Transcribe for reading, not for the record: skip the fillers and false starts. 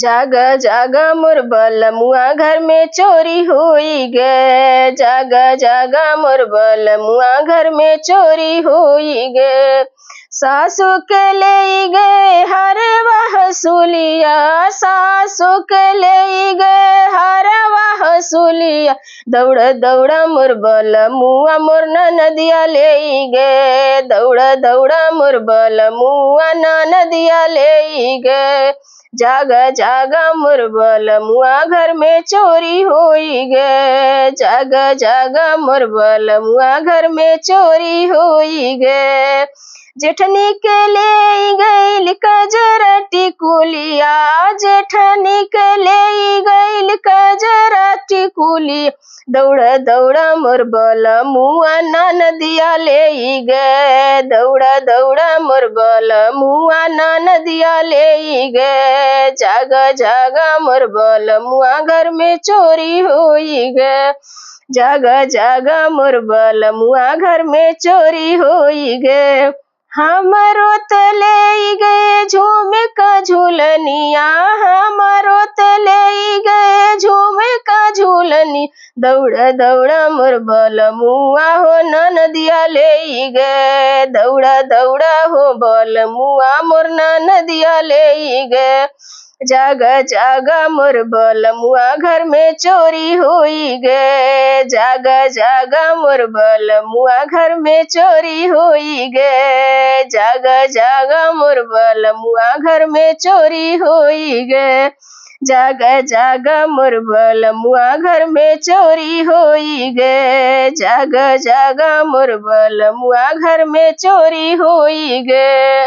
जागा जागा मोर बलमुआ घर में चोरी हुई गे। जागा जागा मोर बलमुआ घर में चोरी हुई गे। सासू के ले गए हरवा हसूलिया, सासू के ले गए हरवा हसूलिया। दौड़ा दौड़ा मोर बलमुआ मोर नदिया ले गए। दौड़ा दौड़ा मोर बलमुआ नदिया ले गए। जागा जागा मोर बलमुआ घर में चोरी होई गे। जागा जागा मोर बलमुआ घर में चोरी होई गे। जेठनी के ले गईल कजरा टिकुलिया, जेठनी के ले गईल कजरा टिकुलिया। दौड़ा दौड़ा मोर बलमुआ नदिया ले गे। दौड़ा दौड़ा मोर बलमुआ नदिया ले गे। जागा जागा मोर बलमुआ घर में चोरी होई गे। जागा जागा मोर बलमुआ घर में चोरी होई गे। हमरो त ले गए झुमका झूलनिया, हमरो त ले गए झुमका झूलनी। दौड़ा दौड़ा मोर बलमुआ हो नदिया ले गे। दौड़ा दौड़ा हो बलमुआ मोर नदिया ले गे। जागा जागा मोर बलमुआ घर में चोरी हुई गे। जागा जागा मोर बलमुआ घर में चोरी हुई गे। जागा जागा मोर बलमुआ घर में चोरी हुई गे। जागा जागा मोर बलमुआ घर में चोरी हुई गे। जागा जागा मोर बलमुआ घर में चोरी हुई गे।